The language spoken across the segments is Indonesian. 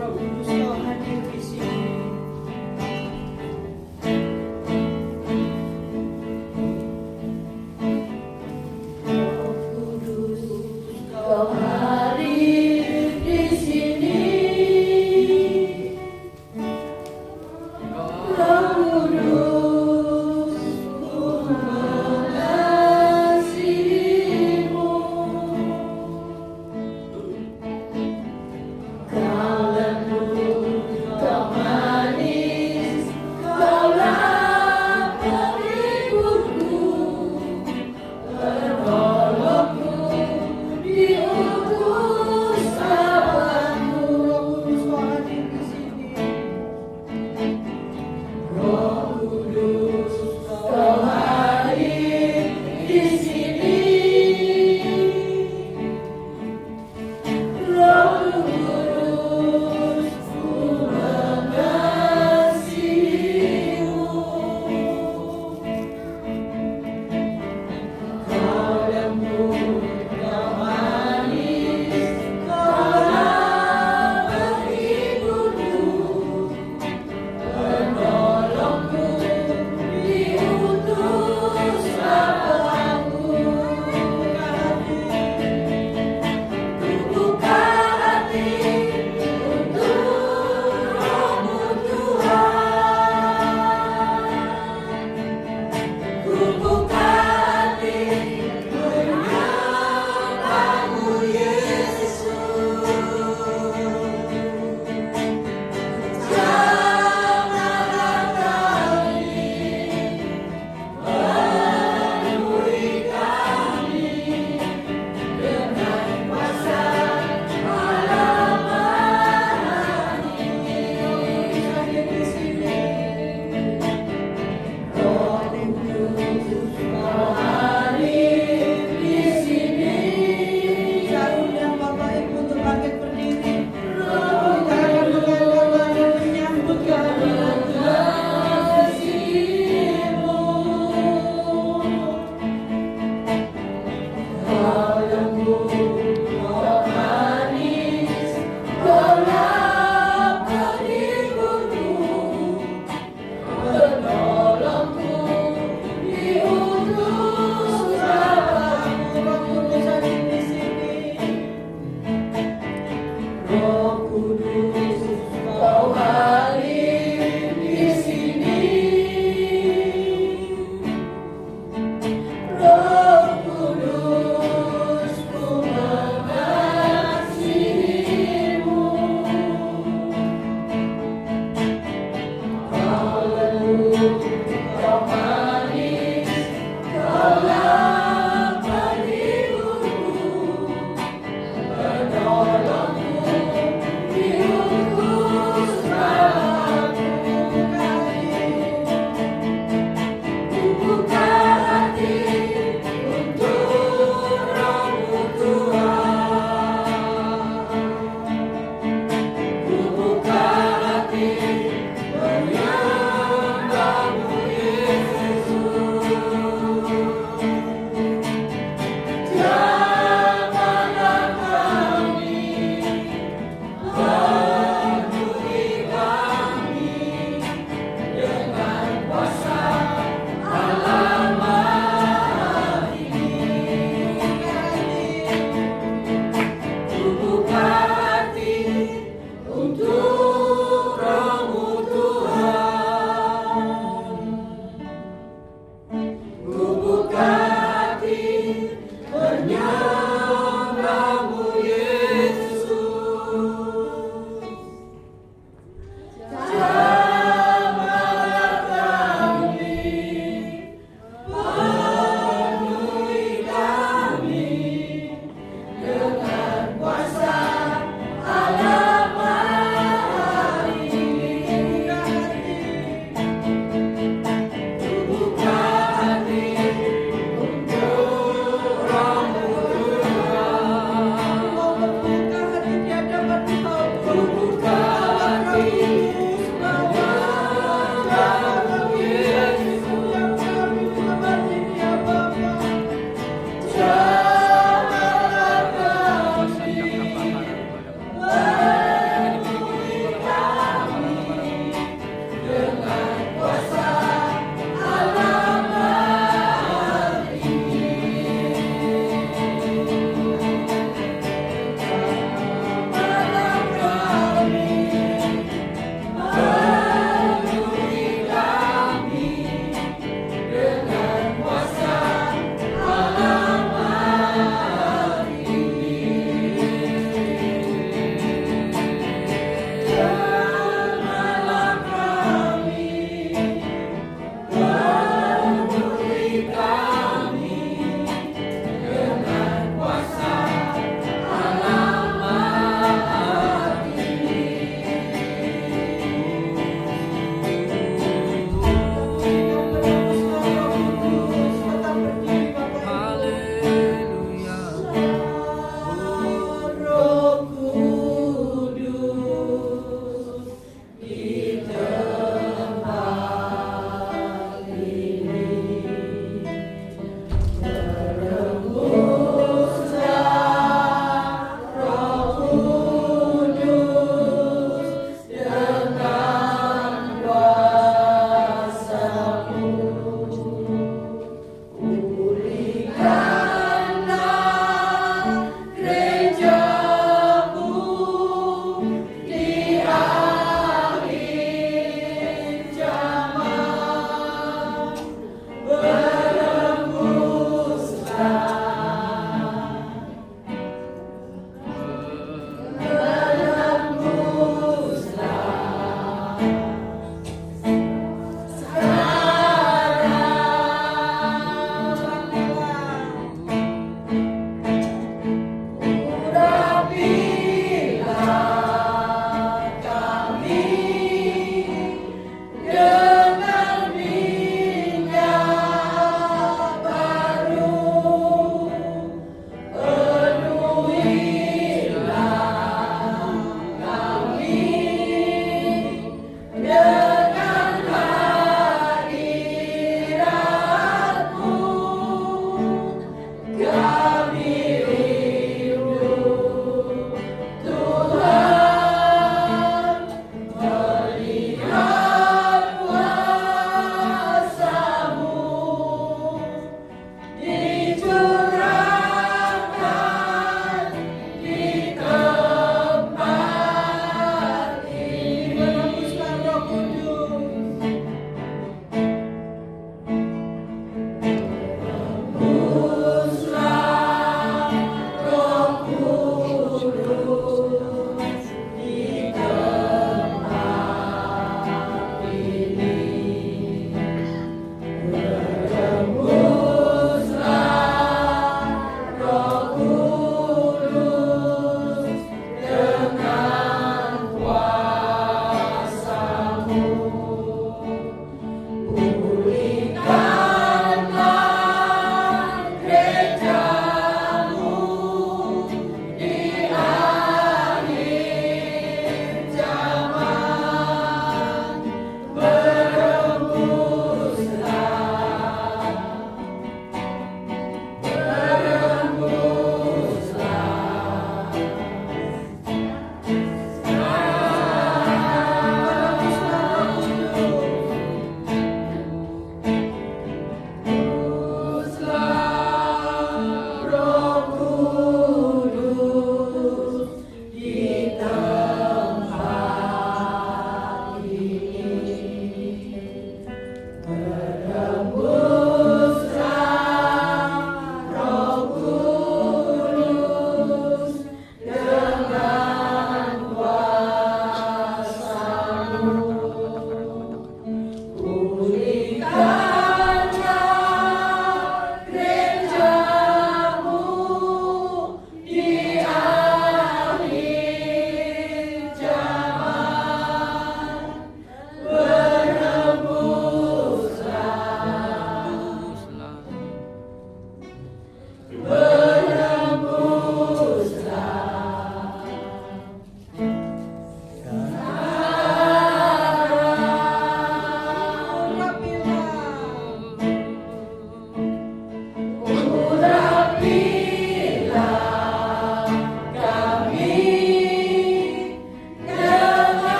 Roh Kudus kau hadir di sini. Roh Kudus kau hadir di sini. Roh Kudus ku mengasihimu. Kau lembut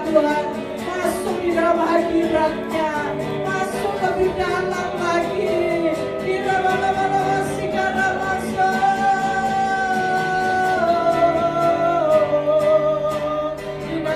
Tuhan. Masuk di dalam hadiratnya, masuk lebih dalam lagi. Kita mana-mana sekarang masuk. Kita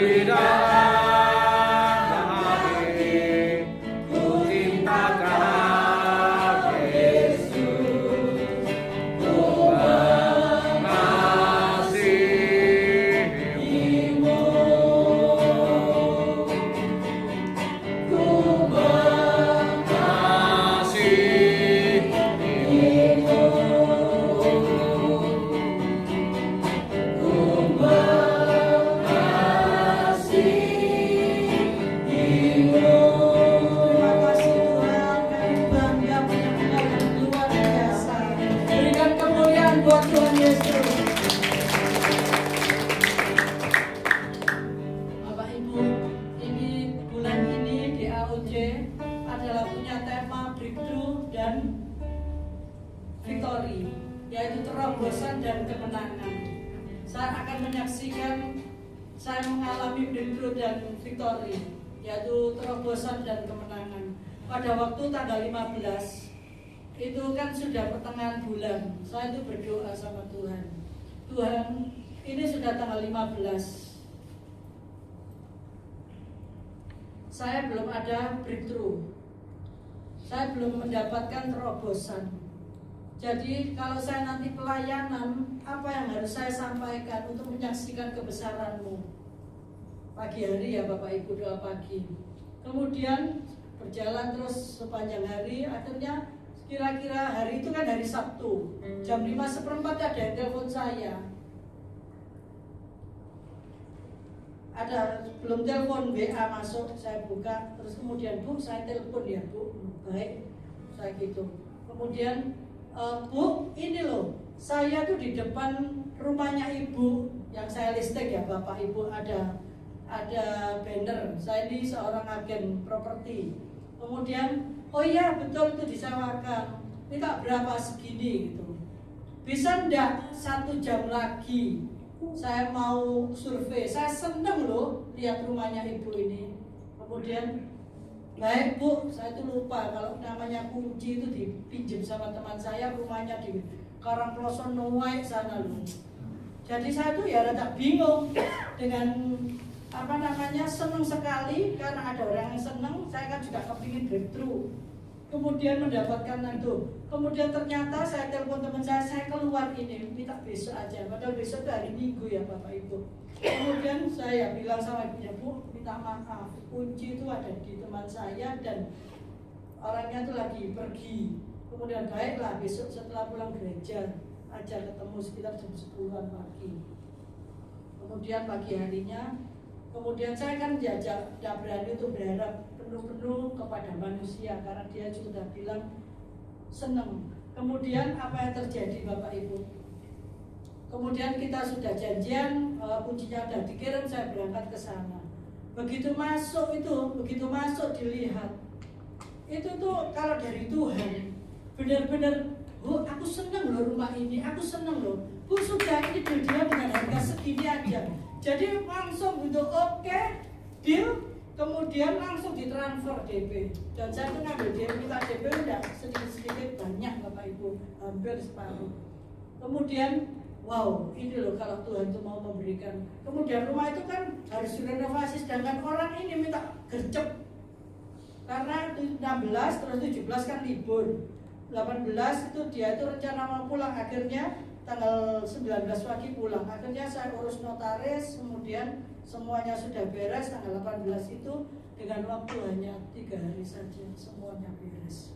di dalam hati ku cintakan Yesus, ku mengasihimu, ku mengasihimu, ku mengasihimu. Terima kasih Tuhan, kami bangga punya Engkau yang luar biasa. Berikan kemuliaan buat Tuhan Yesus. Bapak Ibu, ini bulan ini di AOJ adalah punya tema breakthrough dan victory, yaitu terobosan dan kemenangan. Saya akan menyaksikan saya mengalami breakthrough dan victory, yaitu terobosan dan kemenangan. Pada waktu tanggal 15 itu kan sudah pertengahan bulan, saya itu berdoa sama Tuhan. Tuhan, ini sudah tanggal 15. Saya belum ada breakthrough. Saya belum mendapatkan terobosan. Jadi kalau saya nanti pelayanan, apa yang harus saya sampaikan untuk menyaksikan kebesaran-Mu? Pagi hari ya Bapak Ibu, doa pagi. Kemudian berjalan terus sepanjang hari, akhirnya kira-kira hari itu kan hari Sabtu, jam 5:15 ada yang telepon saya. Ada belum telepon, WA masuk, saya buka, terus kemudian Bu, saya telepon ya Bu, baik, saya gitu. Kemudian Bu, ini loh, saya tuh di depan rumahnya Ibu yang saya listing ya Bapak Ibu, ada banner, saya ini seorang agen properti. Kemudian, oh iya betul itu disewakan, minta berapa segini gitu. Bisa ndak 1 jam lagi saya mau survei, saya seneng loh lihat rumahnya Ibu ini. Kemudian, baik Bu, saya itu lupa kalau namanya kunci itu dipinjam sama teman saya, rumahnya di Karangploso Nuwai sana loh. Jadi saya tuh ya rada bingung dengan seneng sekali karena ada orang yang seneng, saya kan juga kepingin breakthrough. Kemudian mendapatkan itu. Kemudian ternyata saya telepon teman saya keluar ini, minta besok aja. Padahal besok itu hari Minggu ya Bapak Ibu. Kemudian saya bilang sama ibunya, Bu, minta maaf, kunci itu ada di teman saya dan orangnya itu lagi pergi. Kemudian baiklah besok setelah pulang gereja aja ketemu sekitar jam 10-an pagi. Kemudian pagi harinya, kemudian saya kan tidak berani untuk berharap penuh-penuh kepada manusia karena dia sudah bilang senang. Kemudian apa yang terjadi Bapak Ibu? Kemudian kita sudah janjian, kuncinya sudah dikirim, saya berangkat ke sana. Begitu masuk dilihat, itu tuh kalau dari Tuhan, benar-benar, Bu, aku senang loh rumah ini, aku senang loh. Bu, sudah ini dia dengan harga segini aja. Jadi langsung gitu, oke, deal. Kemudian langsung ditransfer DP. Dan saya tuh ngambil dia minta DP udah sedikit-sedikit banyak Bapak Ibu, hampir separuh. Kemudian wow, ini loh kalau Tuhan tuh mau memberikan. Kemudian rumah itu kan harus direnovasi, sedangkan orang ini minta gercep. Karena 16 terus 17 kan libur. 18 itu dia itu rencana mau pulang, akhirnya tanggal 19 pagi pulang. Akhirnya saya urus notaris, kemudian semuanya sudah beres. Tanggal 18 itu dengan waktu hanya 3 hari saja semuanya beres.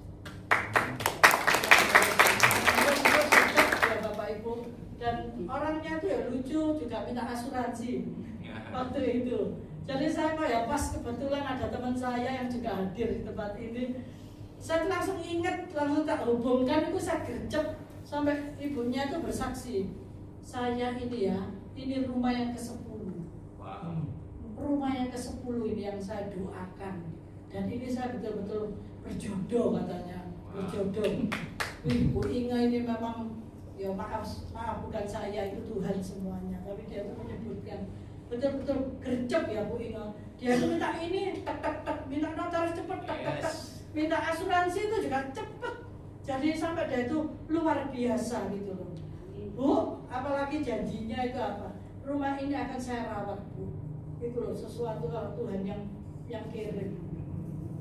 Ya Bapak Ibu, dan orangnya itu ya lucu, juga minta asuransi waktu itu. Jadi saya kok ya pas kebetulan ada teman saya yang juga hadir di tempat ini. Saya langsung ingat, langsung tak hubungkan, itu saya gercep sampai ibunya itu bersaksi. Saya ini ya, ini rumah yang ke-10. Wow. Rumah yang ke-10 ini yang saya doakan. Dan ini saya betul-betul berjodoh katanya, berjodoh. Ibu Inga ini memang, ya maaf bukan saya, itu Tuhan semuanya. Tapi dia itu menyebutkan, betul-betul gercep ya Bu Inga. Dia itu minta ini, tek, minta notaris cepet, tek. Minta asuransi itu juga cepet. Jadi sampai dia itu luar biasa gitu loh. Bu, apalagi janjinya itu apa? Rumah ini akan saya rawat Bu. Itu loh sesuatu kalau Tuhan yang kirim.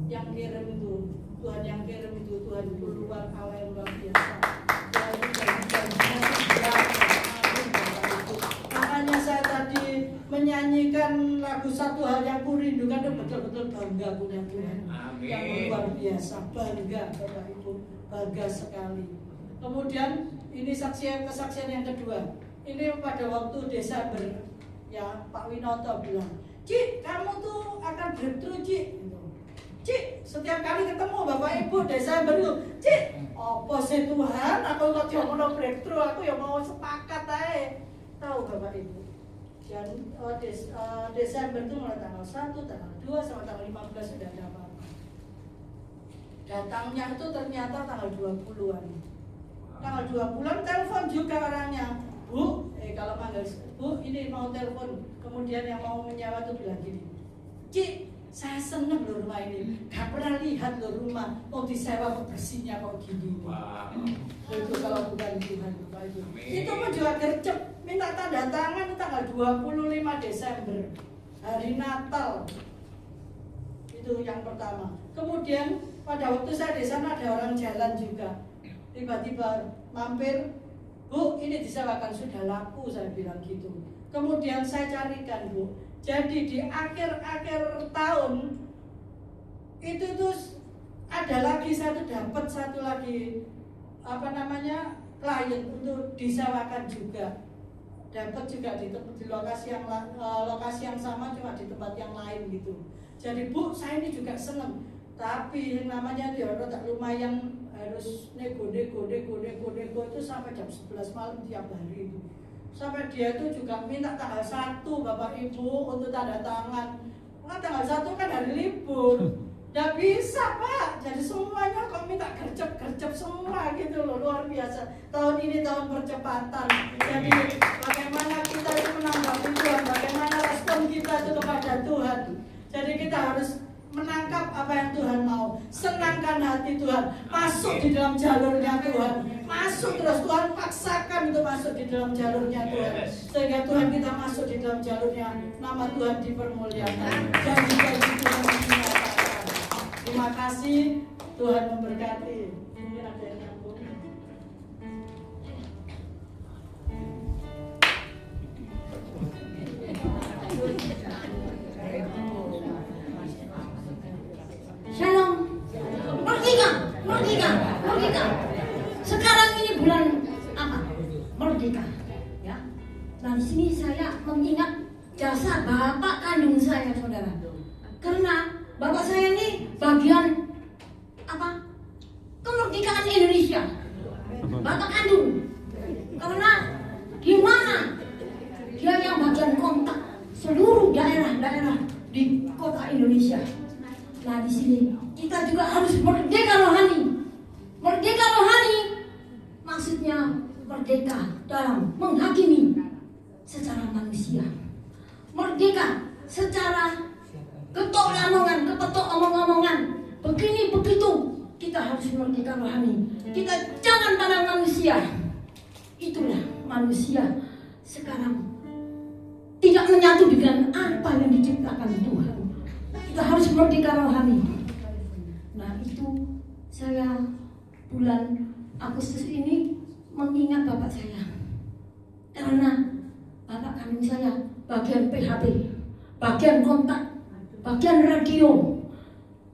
Yang kirim itu Tuhan yang kirim itu Tuhan itu luar Allah yang luar biasa. Tuhan itu janji-janjinya itu. Makanya saya tadi menyanyikan lagu Satu Hal Yang Kurindukan itu betul-betul bangga punya Tuhan. Amin. Yang luar biasa, bangga Bapak Ibu, bangga sekali. Kemudian ini kesaksian yang kedua. Ini pada waktu Desember ya Pak Winoto bilang, Cik, kamu tuh akan breakthrough, Cik. Cik, setiap kali ketemu Bapak Ibu Desember itu, Cik, apa sih Tuhan? Aku kok yang mau breakthrough, aku yang mau sepakat aja. Tahu Bapak Ibu. Dan Desember itu mulai tanggal 1, tanggal 2 sampai tanggal 15 sudah ada apa-apa. Datangnya itu ternyata tanggal 20-an. Tanggal 2 bulan telepon juga orangnya. Bu, kalau manggil Bu, ini mau telepon. Kemudian yang mau menyewa tuh bilang gini, Cik, saya seneng loh rumah ini. Gak pernah lihat loh rumah mau disewa kebersihnya kok gini. Wow. Itu kalau bukan Tuhan Bapak Ibu. Amin. Itu pun juga gercep. Minta tanda tangan tanggal 25 Desember, hari Natal. Itu yang pertama. Kemudian pada waktu saya di sana ada orang jalan juga. Tiba-tiba mampir, Bu, ini disewakan sudah laku, saya bilang gitu. Kemudian saya carikan, Bu. Jadi di akhir-akhir tahun itu tuh ada lagi dapat satu lagi klien untuk disewakan juga. Dapat juga di lokasi yang sama, cuma di tempat yang lain gitu. Jadi Bu, saya ini juga seneng, tapi yang namanya dia tak lumayan harus nego itu sampai jam 11 malam tiap hari itu. Sampai dia itu juga minta tanggal 1 Bapak Ibu untuk tanda tangan. Nah, tanggal 1 kan hari libur. Gak bisa Pak, jadi semuanya kok minta gercep semua gitu loh, luar biasa. Tahun ini tahun percepatan. Jadi bagaimana kita itu menanggapi Tuhan, bagaimana respon kita itu kepada Tuhan. Jadi kita harus menangkap apa yang Tuhan mau, senangkan hati Tuhan, masuk di dalam jalurnya Tuhan, masuk terus Tuhan paksakan untuk masuk di dalam jalurnya Tuhan, sehingga Tuhan kita masuk di dalam jalurnya, nama Tuhan dipermuliakan, janji-janji Tuhan dinyatakan. Terima kasih, Tuhan memberkati. Mungkin ada yang nyambung. Shalom. Merdeka. Sekarang ini bulan apa? Merdeka. Ya. Nah, di sini saya mengingat jasa bapak kandung saya, saudara. Karena bapak saya ini bagian apa? Kemerdekaan Indonesia. Bapak kandung. Karena di mana dia yang bagian kontak seluruh daerah-daerah di kota Indonesia. Nah, di sini kita juga harus merdeka rohani. Merdeka rohani maksudnya merdeka dalam menghakimi secara manusia. Merdeka secara ketok omong-omongan. Begini begitu, kita harus merdeka rohani. Kita jangan pandang manusia. Itulah manusia sekarang tidak menyatu dengan apa yang diciptakan Tuhan. Kita harus merdeka rohani. Nah, itu saya bulan Agustus ini mengingat bapak saya. Karena bapak kandung saya bagian PHP, bagian kontak, bagian radio,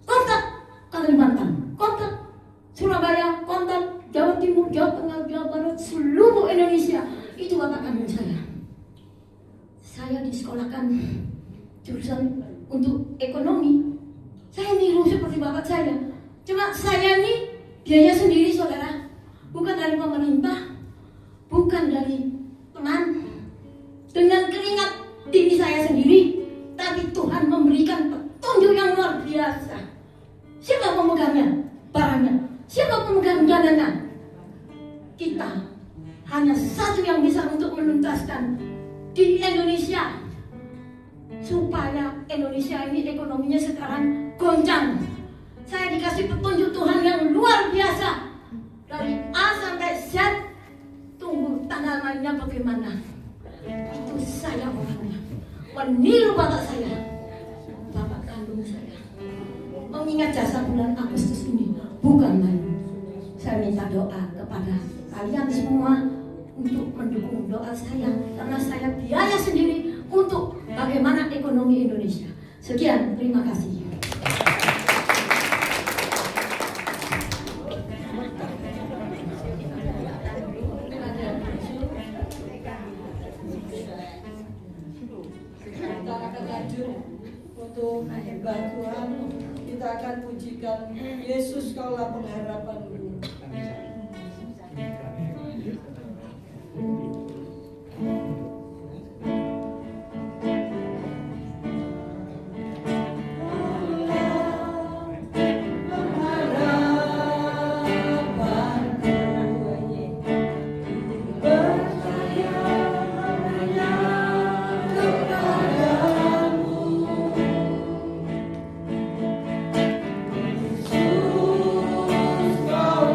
kontak Kalimantan, kontak Surabaya, kontak Jawa Timur, Jawa Tengah, Jawa Barat, seluruh Indonesia. Itu bapak kandung saya. Saya disekolahkan jurusan untuk ekonomi. Saya niru seperti bapak saya. Cuma saya ini biaya sendiri, saudara. Bukan dari pemerintah, bukan dari teman. Dengan keringat diri saya sendiri, tapi Tuhan memberikan petunjuk yang luar biasa. Siapa pemegangnya? Barangnya. Siapa pemegang dananya? Kita hanya satu yang bisa untuk menuntaskan di Indonesia, supaya Indonesia ini ekonominya sekarang goncang. Saya dikasih petunjuk Tuhan yang luar biasa. Dari A sampai Z, tunggu tanggal mainnya bagaimana. Itu saya orangnya. meniru bapak saya, bapak kandung saya. Mengingat jasa bulan Agustus ini bukan main. Saya minta doa kepada kalian semua untuk mendukung doa saya, karena saya biaya sendiri untuk bagaimana ekonomi Indonesia. Sekian, terima kasih. Kita akan lanjut untuk menyembah Tuhan. Kita akan pujikan Yesus Kaulah Pengharapanku. Yesus, Kau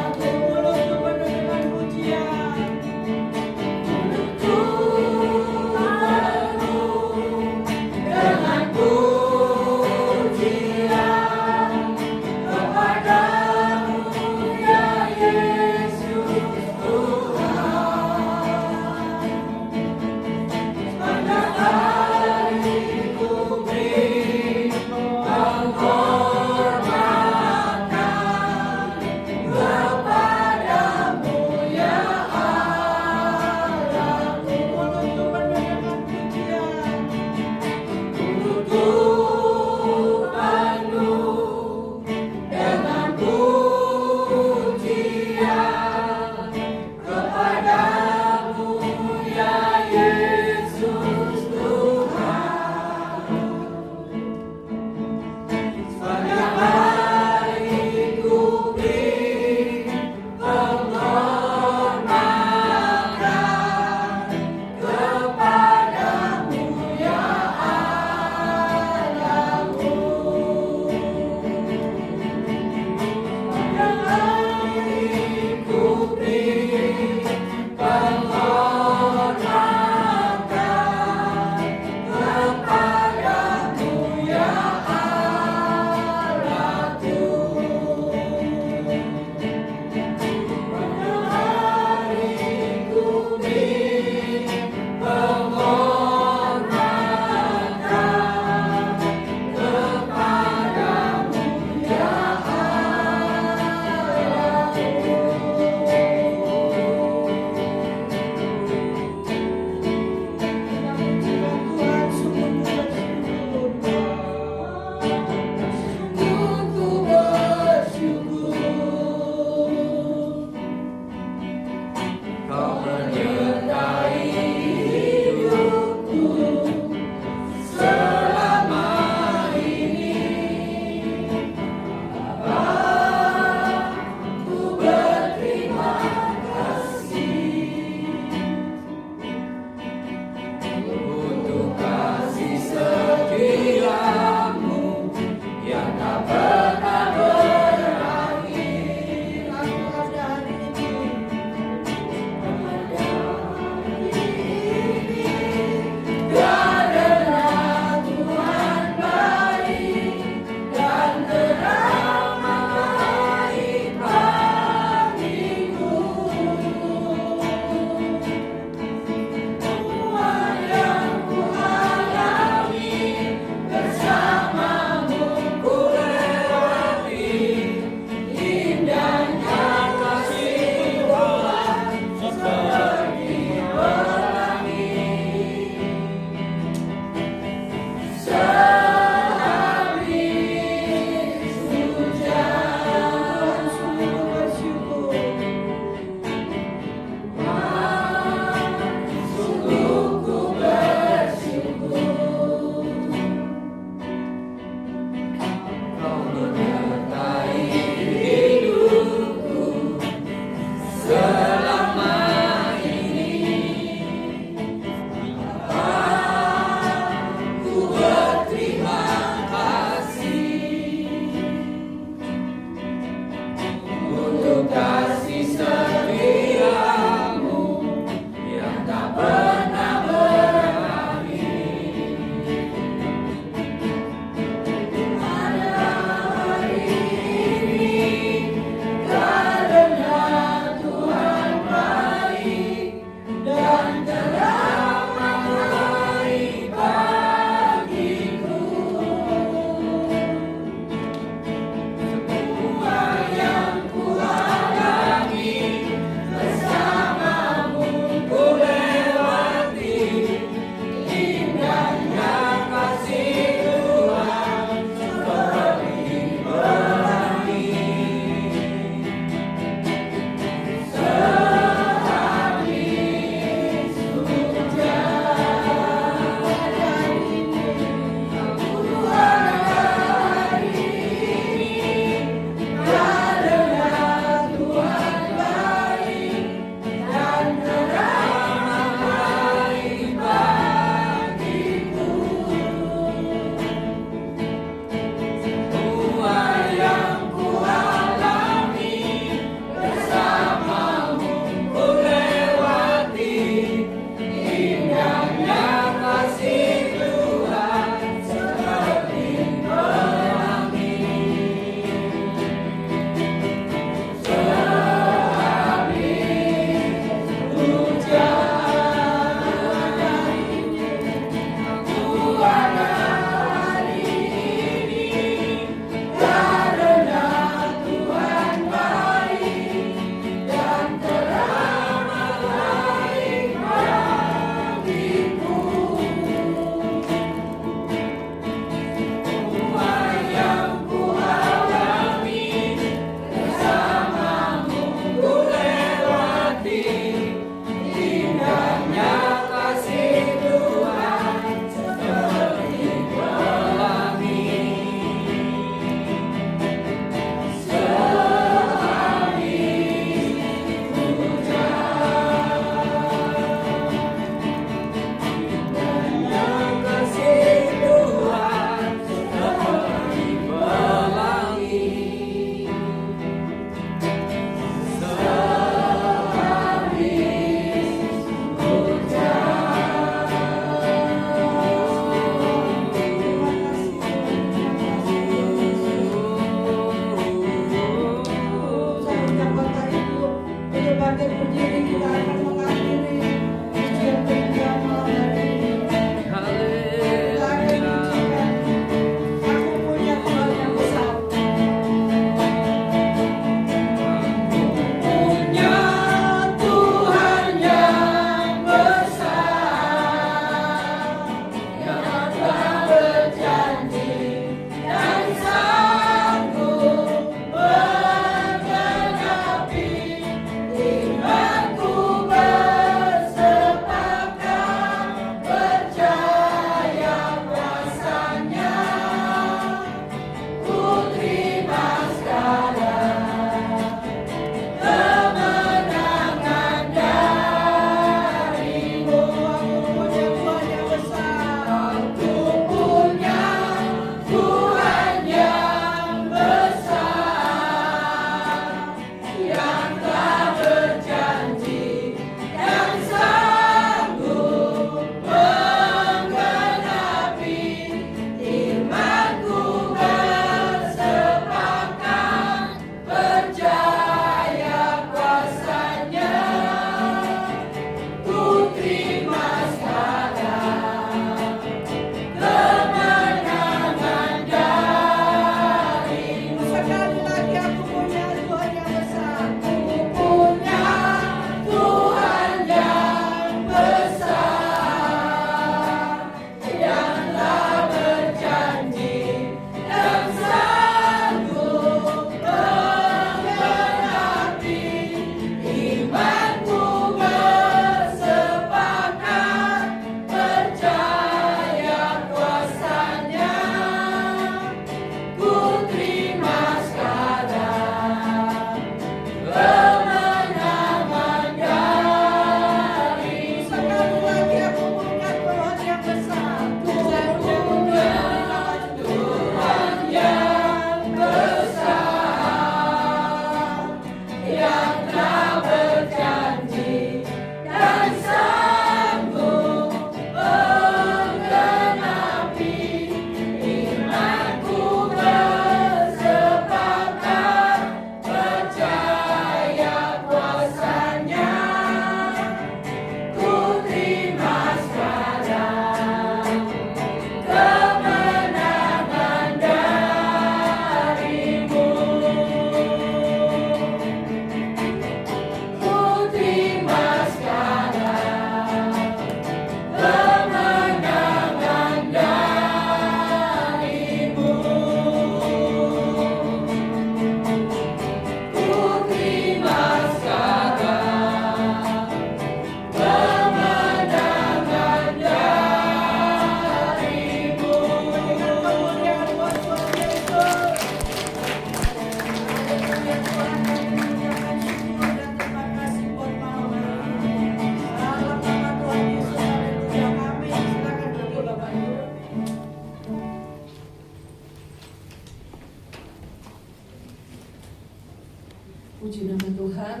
Puji nama Tuhan.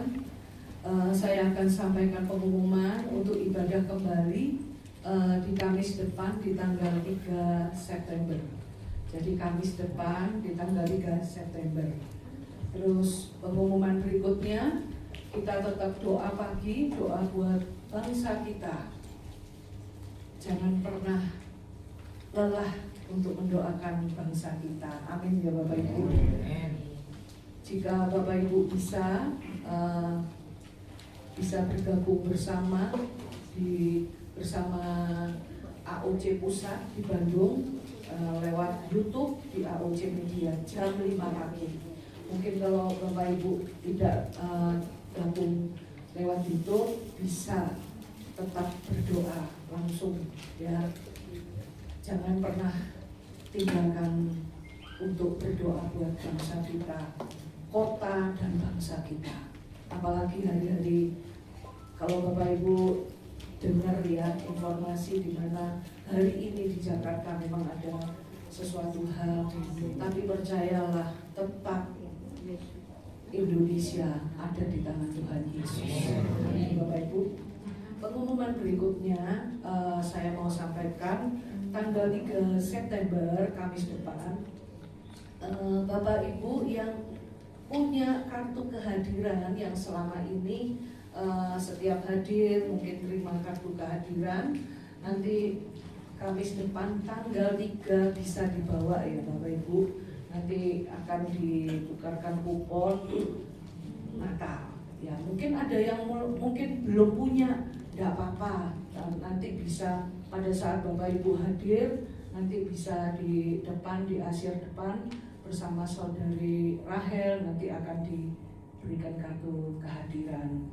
Saya akan sampaikan pengumuman untuk ibadah kembali di Kamis depan di tanggal 3 September. Jadi Kamis depan di tanggal 3 September. Terus pengumuman berikutnya, kita tetap doa pagi, doa buat bangsa kita. Jangan pernah lelah untuk mendoakan bangsa kita. Amin ya Bapak Ibu. Jika Bapak Ibu bisa bergabung bersama bersama AOC Pusat di Bandung lewat YouTube di AOC Media jam 5 pagi. Mungkin kalau Bapak Ibu tidak gabung lewat YouTube, bisa tetap berdoa langsung ya. Jangan pernah tinggalkan untuk berdoa buat bangsa kita, kota dan bangsa kita. Apalagi hari-hari kalau Bapak Ibu dengar ya informasi di mana hari ini di Jakarta memang ada sesuatu hal, tapi percayalah tetap Indonesia ada di tangan Tuhan Yesus. Bapak Ibu, pengumuman berikutnya saya mau sampaikan tanggal 3 September Kamis depan. Bapak Ibu yang punya kartu kehadiran yang selama ini setiap hadir mungkin terima kartu kehadiran, nanti Kamis depan tanggal 3 bisa dibawa ya Bapak Ibu. Nanti akan ditukarkan kupon Natal. Ya, mungkin ada yang mungkin belum punya, tidak apa-apa. Nanti bisa pada saat Bapak Ibu hadir, nanti bisa di depan, di Asia depan bersama saudari Rahel, nanti akan diberikan kartu kehadiran.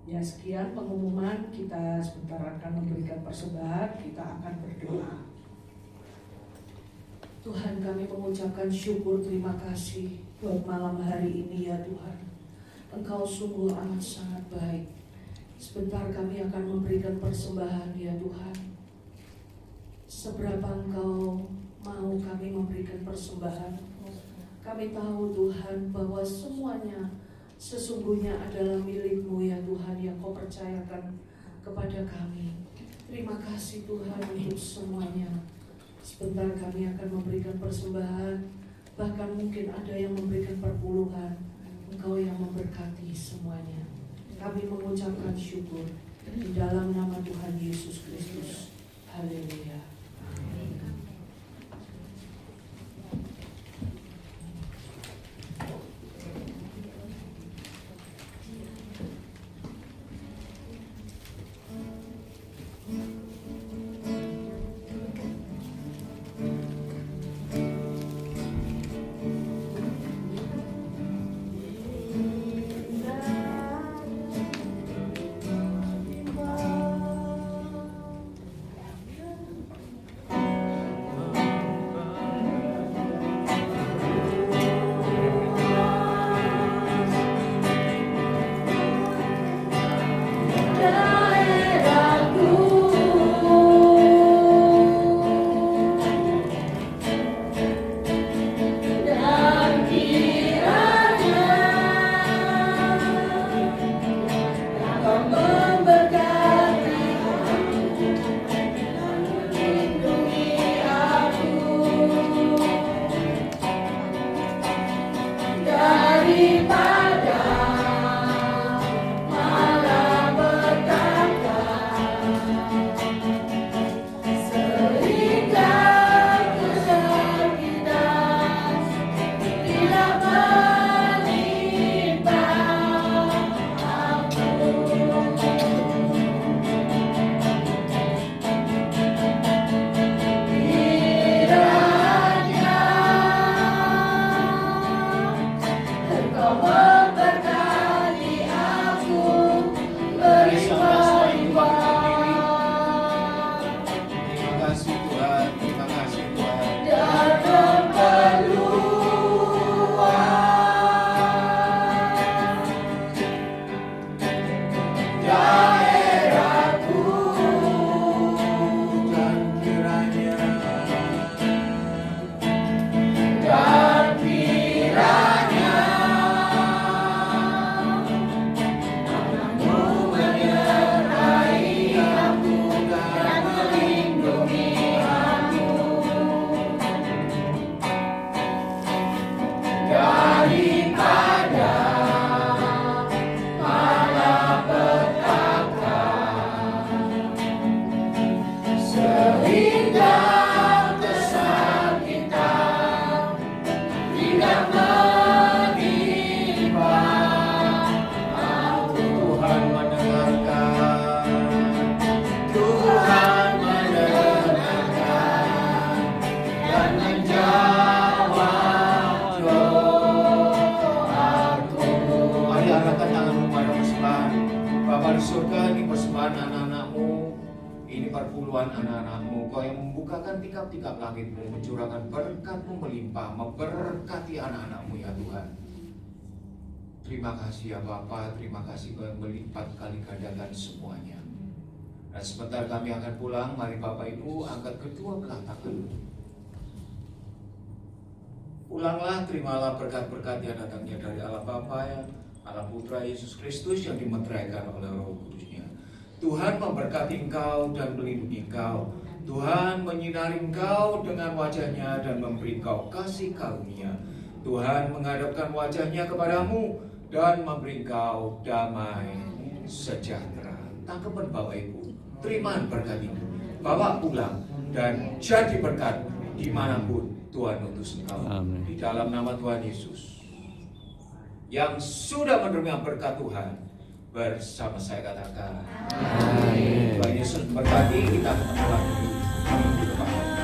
Ya, sekian pengumuman, kita sebentar akan memberikan persembahan, kita akan berdoa. Tuhan, kami mengucapkan syukur, terima kasih buat malam hari ini ya Tuhan. Engkau sungguh amat sangat baik. Sebentar kami akan memberikan persembahan ya Tuhan. Seberapa Engkau mau kami memberikan persembahan, kami tahu Tuhan bahwa semuanya sesungguhnya adalah milik-Mu ya Tuhan, yang Kau percayakan kepada kami. Terima kasih Tuhan untuk semuanya. Sebentar kami akan memberikan persembahan, bahkan mungkin ada yang memberikan perpuluhan. Engkau yang memberkati semuanya. Kami mengucapkan syukur di dalam nama Tuhan Yesus Kristus. Haleluya. perpuluhan anak-anakmu, Kau yang membukakan tikap-tikap langitmu, mencurahkan berkat-Mu melimpah, memberkati anak-anakmu ya Tuhan. Terima kasih ya Bapa, terima kasih Kau yang melipat kali gandakan semuanya. Dan sebentar kami akan pulang, mari Bapak Ibu angkat kedua belah tangan. Pulanglah, terimalah berkat-berkat yang datangnya dari Allah Bapa, Allah Putra Yesus Kristus yang dimeteraikan oleh Roh Kudusnya. Tuhan memberkati engkau dan melindungi engkau. Tuhan menyinari engkau dengan wajahnya dan memberi engkau kasih karunia. Tuhan menghadapkan wajahnya kepadamu dan memberi engkau damai sejahtera. Tangkapan Bapak Ibu, terima berkat ini. Bawa pulang dan jadi berkat dimanapun Tuhan utus engkau. Amin. Di dalam nama Tuhan Yesus yang sudah menerima berkat Tuhan, bersama saya katakan Amin. Tuhan Yesus berkati. Kita ketemu lagi minggu depan.